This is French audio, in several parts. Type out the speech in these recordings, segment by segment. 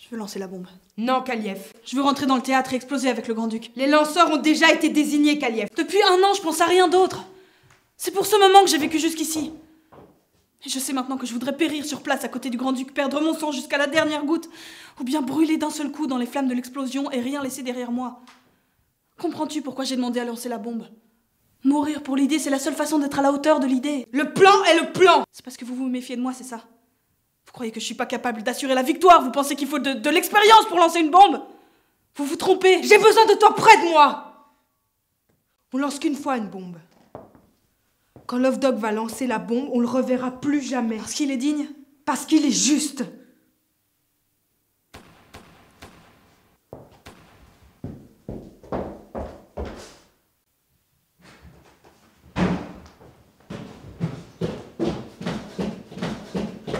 Je veux lancer la bombe. Non, Kaliev. Je veux rentrer dans le théâtre et exploser avec le Grand-Duc. Les lanceurs ont déjà été désignés, Kaliev. Depuis 1 an, je pense à rien d'autre. C'est pour ce moment que j'ai vécu jusqu'ici. Et je sais maintenant que je voudrais périr sur place à côté du Grand-Duc, perdre mon sang jusqu'à la dernière goutte, ou bien brûler d'un seul coup dans les flammes de l'explosion et rien laisser derrière moi. Comprends-tu pourquoi j'ai demandé à lancer la bombe? Mourir pour l'idée, c'est la seule façon d'être à la hauteur de l'idée. Le plan est le plan. C'est parce que vous vous méfiez de moi, c'est ça? Vous croyez que je suis pas capable d'assurer la victoire? Vous pensez qu'il faut de l'expérience pour lancer une bombe? Vous vous trompez. J'ai besoin de toi près de moi. On lance qu'une fois une bombe. Quand Love Dog va lancer la bombe, on le reverra plus jamais. Parce qu'il est digne? Parce qu'il est juste.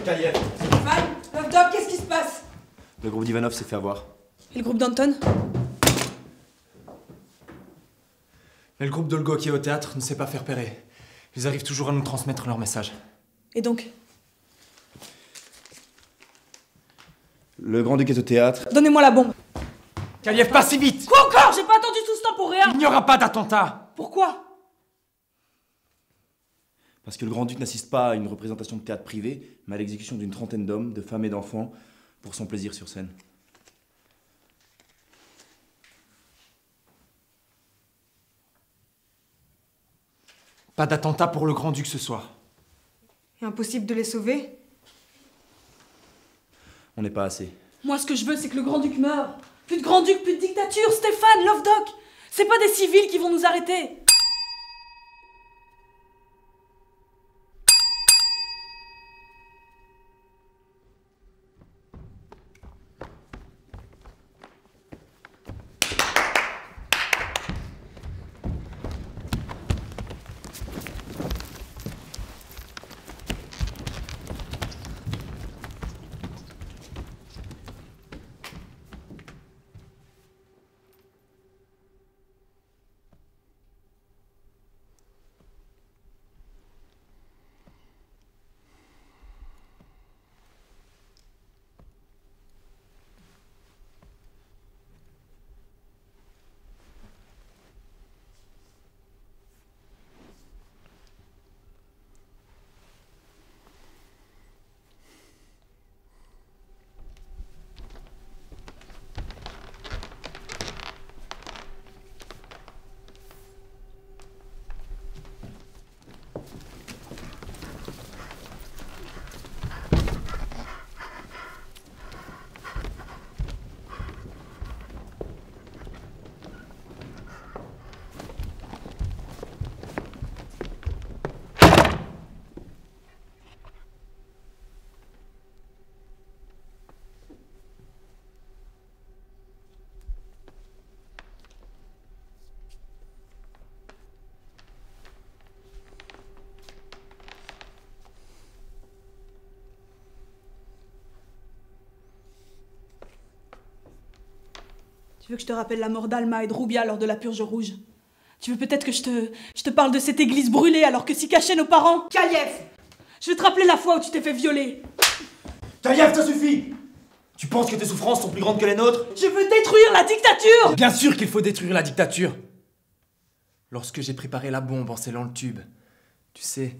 Kaliev. Stéphane, Love Dog, qu'est-ce qui se passe? Le groupe d'Ivanov s'est fait avoir. Et le groupe d'Anton? Mais le groupe d'Olgo qui est au théâtre ne sait pas faire repérer. Ils arrivent toujours à nous transmettre leur message. Et donc? Le Grand-Duc est au théâtre. Donnez-moi la bombe. Kaliev, pas si vite! Quoi encore? J'ai pas attendu tout ce temps pour rien. Il n'y aura pas d'attentat! Pourquoi? Parce que le Grand-Duc n'assiste pas à une représentation de théâtre privé, mais à l'exécution d'une trentaine d'hommes, de femmes et d'enfants, pour son plaisir sur scène. Pas d'attentat pour le Grand-Duc ce soir. Et impossible de les sauver? On n'est pas assez. Moi, ce que je veux, c'est que le Grand-Duc meure. Plus de Grand-Duc, plus de dictature. Stéphane, Love Doc. C'est pas des civils qui vont nous arrêter. Tu veux que je te rappelle la mort d'Alma et de Rubia lors de la purge rouge? Tu veux peut-être que je te parle de cette église brûlée alors que s'y cachaient nos parents? Kaliev! Je vais te rappeler la fois où tu t'es fait violer. Kaliev, ça suffit! Tu penses que tes souffrances sont plus grandes que les nôtres? Je veux détruire la dictature! Bien sûr qu'il faut détruire la dictature! Lorsque j'ai préparé la bombe en scellant le tube, tu sais,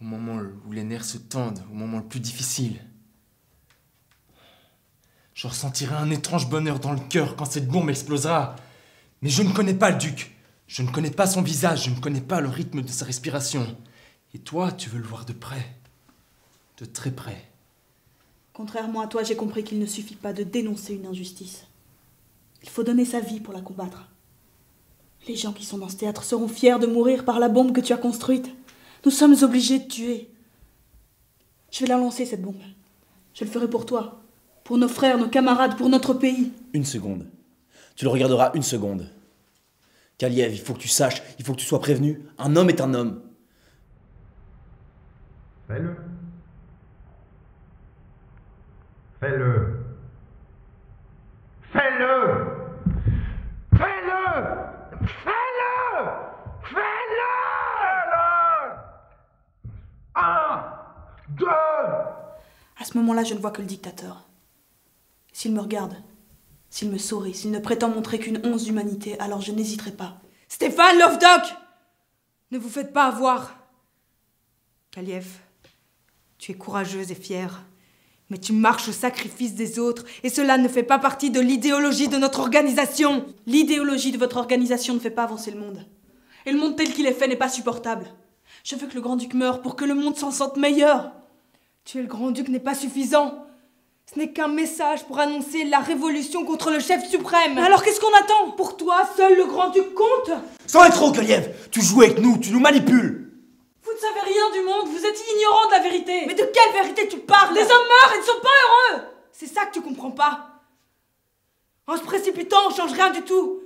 au moment où les nerfs se tendent, au moment le plus difficile, je ressentirai un étrange bonheur dans le cœur quand cette bombe explosera. Mais je ne connais pas le duc. Je ne connais pas son visage. Je ne connais pas le rythme de sa respiration. Et toi, tu veux le voir de près. De très près. Contrairement à toi, j'ai compris qu'il ne suffit pas de dénoncer une injustice. Il faut donner sa vie pour la combattre. Les gens qui sont dans ce théâtre seront fiers de mourir par la bombe que tu as construite. Nous sommes obligés de tuer. Je vais la lancer, cette bombe. Je le ferai pour toi. Pour nos frères, nos camarades, pour notre pays. Une seconde. Tu le regarderas une seconde. Kaliev, il faut que tu saches, il faut que tu sois prévenu. Un homme est un homme. Fais-le. Fais-le. Fais-le. Fais-le. Fais-le. Fais-le. 1, 2. À ce moment-là, je ne vois que le dictateur. S'il me regarde, s'il me sourit, s'il ne prétend montrer qu'une once d'humanité, alors je n'hésiterai pas. Stéphane, Lovedoc! Ne vous faites pas avoir. Kaliev, tu es courageuse et fière, mais tu marches au sacrifice des autres, et cela ne fait pas partie de l'idéologie de notre organisation. L'idéologie de votre organisation ne fait pas avancer le monde. Et le monde tel qu'il est fait n'est pas supportable. Je veux que le grand-duc meure pour que le monde s'en sente meilleur. Tuer le grand-duc n'est pas suffisant. Ce n'est qu'un message pour annoncer la révolution contre le chef suprême. Mais alors qu'est-ce qu'on attend? Pour toi, seul le grand-duc compte. Sans être trop, Kaliev! Tu joues avec nous, tu nous manipules! Vous ne savez rien du monde, vous êtes ignorant de la vérité. Mais de quelle vérité tu parles? Les hommes meurent et ne sont pas heureux. C'est ça que tu comprends pas. En se précipitant, on change rien du tout.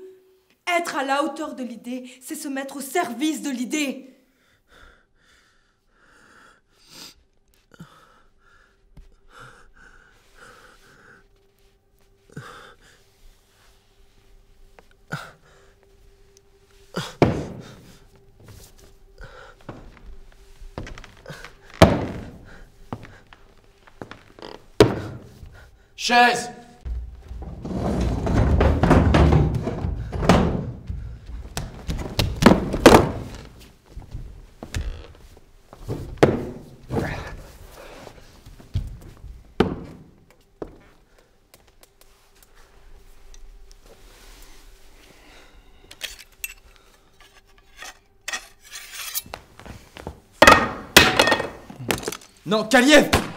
Être à la hauteur de l'idée, c'est se mettre au service de l'idée. Chaise! Non, Kaliev!